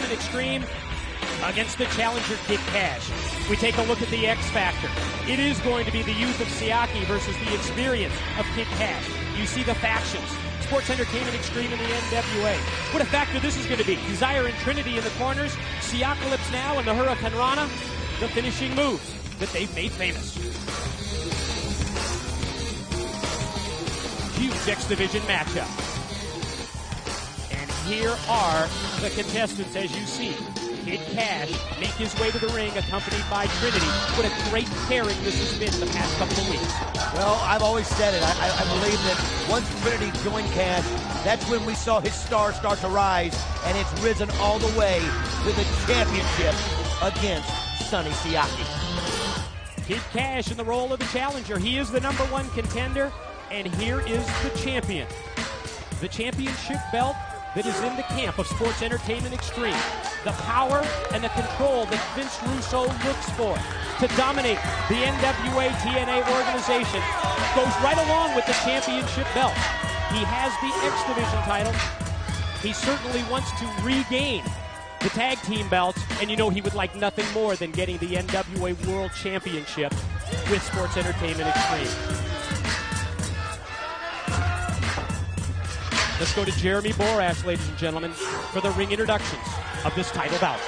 Entertainment Extreme against the challenger Kid Kash. We take a look at the X Factor. It is going to be the youth of Siaki versus the experience of Kid Kash. You see the factions. Sports Entertainment Extreme in the NWA. What a factor this is going to be. Desire and Trinity in the corners. Siacalypse now and the Hurricane Rana. The finishing moves that they've made famous. Huge X Division matchup. And here are the contestants as you see. Kid Kash make his way to the ring accompanied by Trinity. What a great pairing this has been the past couple of weeks. Well, I've always said it. I believe that once Trinity joined Kash, that's when we saw his star start to rise, and it's risen all the way to the championship against Sonny Siaki. Kid Kash in the role of the challenger. He is the #1 contender, and here is the champion. The championship belt that is in the camp of Sports Entertainment Extreme. The power and the control that Vince Russo looks for to dominate the NWA TNA organization goes right along with the championship belt. He has the X Division title. He certainly wants to regain the tag team belts, and you know he would like nothing more than getting the NWA World Championship with Sports Entertainment Extreme. Let's go to Jeremy Borash, ladies and gentlemen, for the ring introductions of this title bout.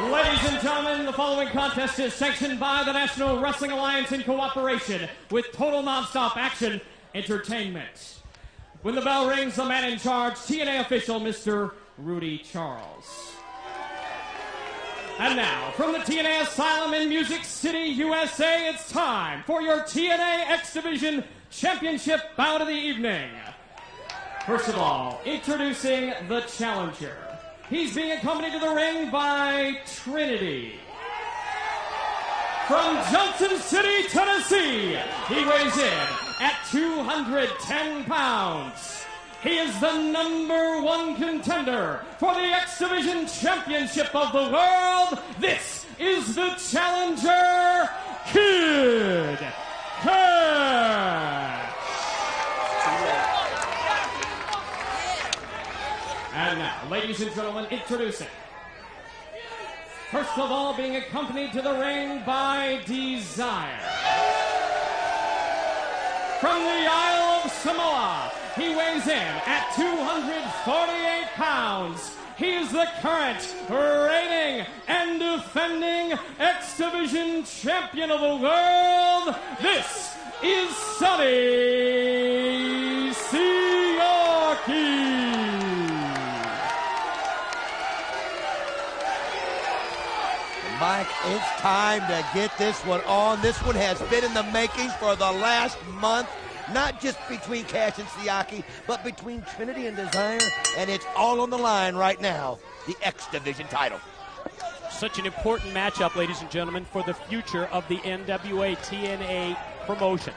Ladies and gentlemen, the following contest is sanctioned by the National Wrestling Alliance in cooperation with Total Nonstop Action Entertainment. When the bell rings, the man in charge, TNA official, Mr. Rudy Charles. And now, from the TNA Asylum in Music City, USA, it's time for your TNA X Division Championship bout of the evening. First of all, introducing the challenger. He's being accompanied to the ring by Trinity. From Johnson City, Tennessee, he weighs in at 210 pounds. He is the #1 contender for the X Division Championship of the world. This is the challenger, Kid Kash. And now, ladies and gentlemen, introducing. First of all, being accompanied to the ring by Desire. From the Isle of Samoa, he weighs in at 248 pounds. He is the current reigning and defending X Division champion of the world. This is Sonny Siaki. Mike, it's time to get this one on. This one has been in the makings for the last month, not just between Kash and Siaki, but between Trinity and Desire, and it's all on the line right now, the X Division title. Such an important matchup, ladies and gentlemen, for the future of the NWA TNA promotion.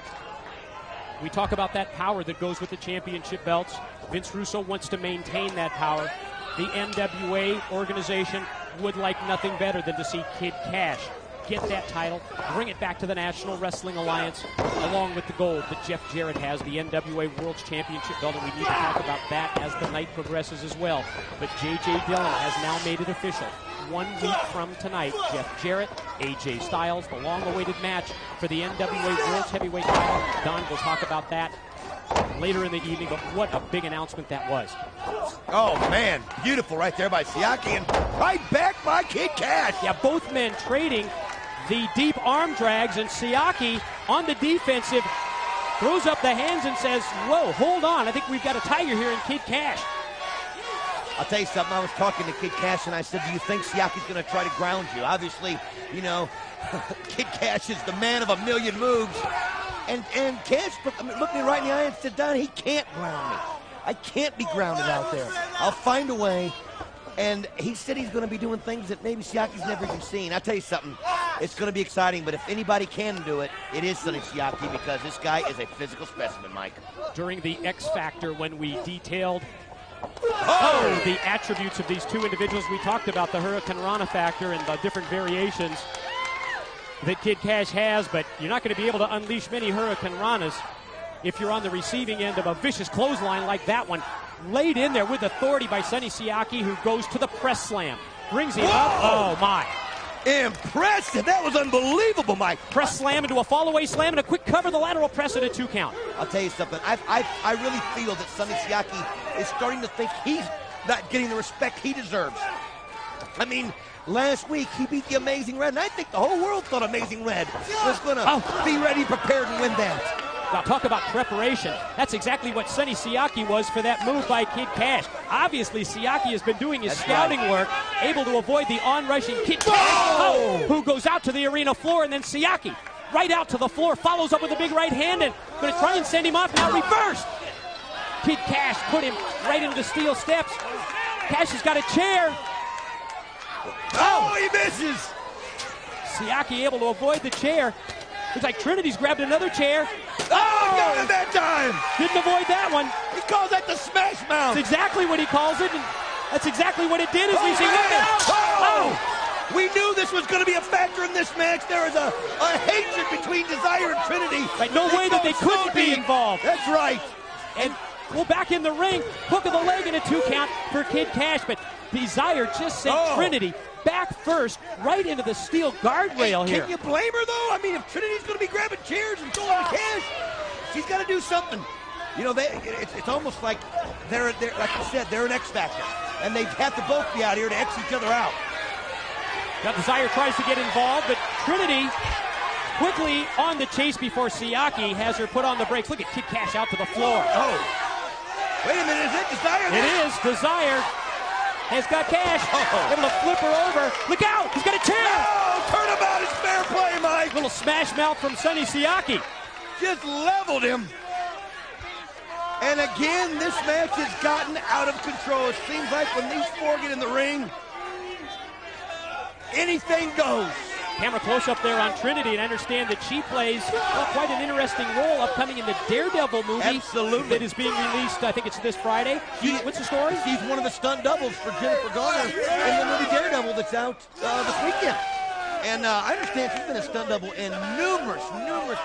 We talk about that power that goes with the championship belts. Vince Russo wants to maintain that power. The NWA organization would like nothing better than to see Kid Kash get that title, bring it back to the National Wrestling Alliance, along with the gold that Jeff Jarrett has, the NWA World Championship belt, and we need to talk about that as the night progresses as well. But J.J. Dillon has now made it official. 1 week from tonight, Jeff Jarrett, AJ Styles, the long-awaited match for the NWA World Heavyweight title. Don will talk about that later in the evening, but what a big announcement that was. Oh, man, beautiful right there by Siaki, and right back by Kid Kash. Yeah, both men trading the deep arm drags, and Siaki on the defensive throws up the hands and says, whoa, hold on, I think we've got a tiger here in Kid Kash. I'll tell you something, I was talking to Kid Kash, and I said, do you think Siaki's going to try to ground you? Obviously, you know, Kid Kash is the man of a million moves. And Kash looked me right in the eye and said, Don, he can't ground me. I can't be grounded out there. I'll find a way. And he said he's going to be doing things that maybe Siaki's never even seen. I'll tell you something, it's going to be exciting, but if anybody can do it, it is Sonny Siaki, because this guy is a physical specimen, Mike. During the X Factor, when we detailed the attributes of these two individuals, we talked about the Hurricane Rana factor and the different variations that Kid Kash has, but you're not going to be able to unleash many Hurricane Ranas if you're on the receiving end of a vicious clothesline like that one. laid in there with authority by Sonny Siaki, who goes to the press slam. Brings him up. Oh, my. Impressive. That was unbelievable, Mike. Press slam into a fall-away slam and a quick cover, the lateral press, and a 2 count. I'll tell you something. I really feel that Sonny Siaki is starting to think he's not getting the respect he deserves. I mean, last week he beat the Amazing Red, and I think the whole world thought Amazing Red was going to be ready, prepared, and win that. Now talk about preparation. That's exactly what Sonny Siaki was for that move by Kid Kash. Obviously, Siaki has been doing his scouting work, able to avoid the on-rushing Kid Kash, who goes out to the arena floor, and then Siaki right out to the floor, follows up with a big right hand, and going to try and send him off. Now reversed. Kid Kash put him right into the steel steps. Kash has got a chair. Oh, he misses. Siaki able to avoid the chair. Looks like Trinity's grabbed another chair. Oh, got him that time. Didn't avoid that one. He calls that the smash mouth. That's exactly what he calls it, and that's exactly what it did as we see. Look out! Oh! We knew this was going to be a factor in this match. There is a hatred between Desire and Trinity. Right, no way that they couldn't be involved. That's right. And well, back in the ring, hook of the leg and a 2 count for Kid Kash, but Desire just sent Trinity back first, right into the steel guardrail here. Can you blame her, though? I mean, if Trinity's going to be grabbing chairs and throwing the Kash, she's got to do something. You know, it's almost like they're like you said, they're an X factor, and they have to both be out here to X each other out. Now Desire tries to get involved, but Trinity quickly on the chase before Siaki has her put on the brakes. Look at Kid Kash out to the floor. Oh, wait a minute, is it Desire? It is. Desire has got Kash. Able to flip her over. Look out! He's got a chair! Oh, turnabout is fair play, Mike. Little smash mouth from Sonny Siaki. Just leveled him. And again, this match has gotten out of control. It seems like when these four get in the ring, anything goes. Camera close up there on Trinity, and I understand that she plays quite an interesting role upcoming in the Daredevil movie. Absolutely. That is being released, I think it's this Friday. What's the story? She's one of the stunt doubles for Jennifer Garner in the movie Daredevil that's out this weekend. And I understand she's been a stunt double in numerous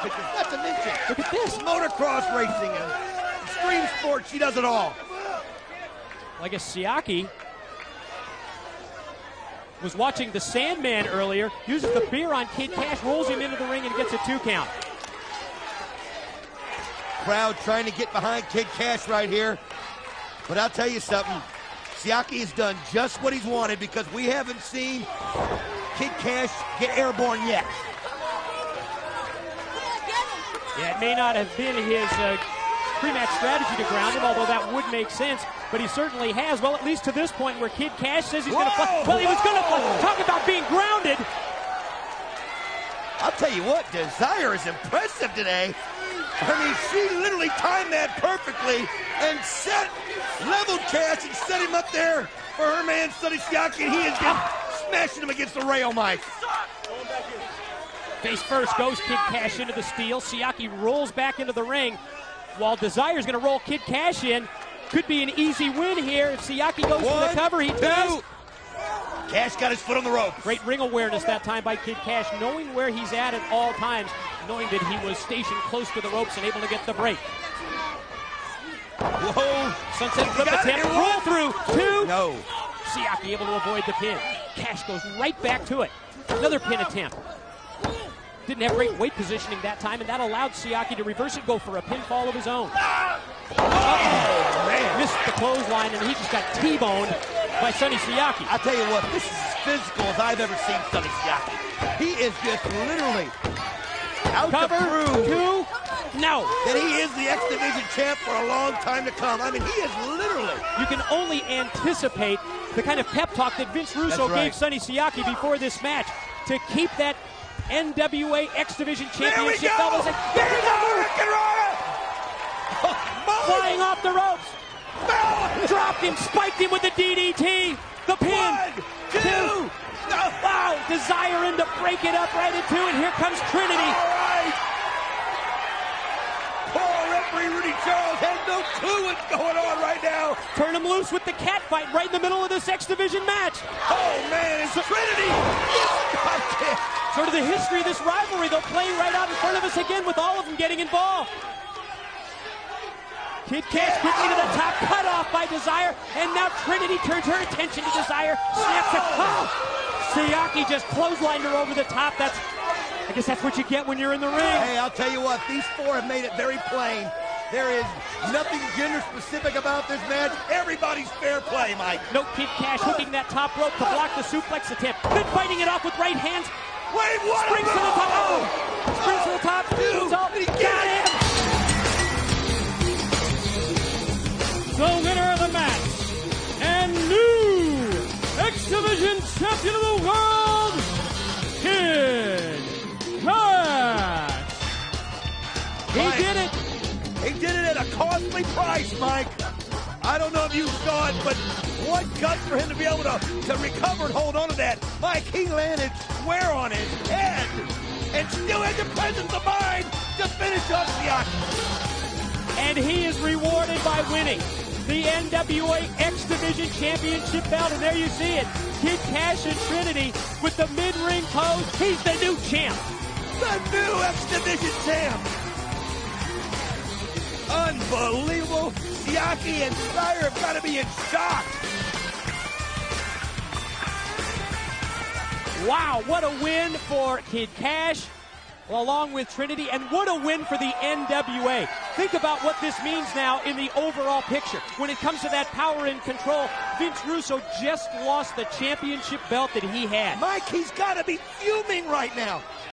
pictures. Not to mention, look at this, motocross racing and extreme sports. She does it all. I guess Siaki was watching the Sandman earlier, uses the beer on Kid Kash, rolls him into the ring, and gets a 2 count. Crowd trying to get behind Kid Kash right here. But I'll tell you something. Siaki has done just what he's wanted, because we haven't seen Kid Kash get airborne yet. Yeah, it may not have been his pre-match strategy to ground him, although that would make sense. But he certainly has. Well, at least to this point where Kid Kash says he's going to fly. Well, he was going to fly. Talk about being grounded. I'll tell you what, Desire is impressive today. I mean, she literally timed that perfectly and leveled Kash and set him up there for her man, Sonny Siaki, and he is just smashing him against the rail, Mike. Face first goes Kid Kash into the steel. Siaki rolls back into the ring while Desire's going to roll Kid Kash in. Could be an easy win here. If Siaki goes for the cover, he does. Kash got his foot on the rope. Great ring awareness that time by Kid Kash, knowing where he's at all times, knowing that he was stationed close to the ropes and able to get the break. Whoa. Sunset flip attempt, roll through, 2. No. Siaki able to avoid the pin. Kash goes right back to it. Another pin attempt. Didn't have great weight positioning that time, and that allowed Siaki to reverse it, go for a pinfall of his own. Oh, man. Missed the clothesline, and he just got T-boned by Sonny Siaki. I'll tell you what, this is as physical as I've ever seen Sonny Siaki. He is just literally out cover, to prove 2, no. that he is the X Division champ for a long time to come. I mean, he is literally. You can only anticipate the kind of pep talk that Vince Russo gave Sonny Siaki before this match to keep that NWA X Division championship belt. There we go! Flying off the ropes. Dropped him, spiked him with the DDT. The pin. 1, 2. Wow, Desire in to break it up right in 2, and here comes Trinity. All right. Poor referee Rudy Charles has no clue what's going on right now. Turn him loose with the cat fight right in the middle of this X Division match. Oh, man, it's Trinity. Sort of the history of this rivalry, they'll play right out in front of us again with all of them getting involved. Kid Kash quickly to the top, cut off by Desire, and now Trinity turns her attention to Desire, snaps it. Oh! Siaki just clotheslined her over the top. I guess that's what you get when you're in the ring. Hey, I'll tell you what, these four have made it very plain. There is nothing gender specific about this match. Everybody's fair play, Mike. Nope, Kid Kash hooking that top rope to block the suplex attempt. Then fighting it off with right hands. Wait, what? Springs to the top. Oh! Springs to the top. Dude, Got him! The winner of the match and new X Division Champion of the World, Kid Kash. He did it. He did it at a costly price, Mike. I don't know if you saw it, but what guts for him to be able to recover and hold on to that. Mike, he landed square on his head and still had the presence of mind to finish off Siaki. And he is rewarded by winning the NWA X Division Championship belt. And there you see it. Kid Kash and Trinity with the mid-ring pose. He's the new champ. The new X Division champ. Unbelievable. Siaki and Desire have got to be in shock. Wow, what a win for Kid Kash, along with Trinity, and what a win for the NWA. Think about what this means now in the overall picture. When it comes to that power and control, Vince Russo just lost the championship belt that he had. Mike, he's got to be fuming right now.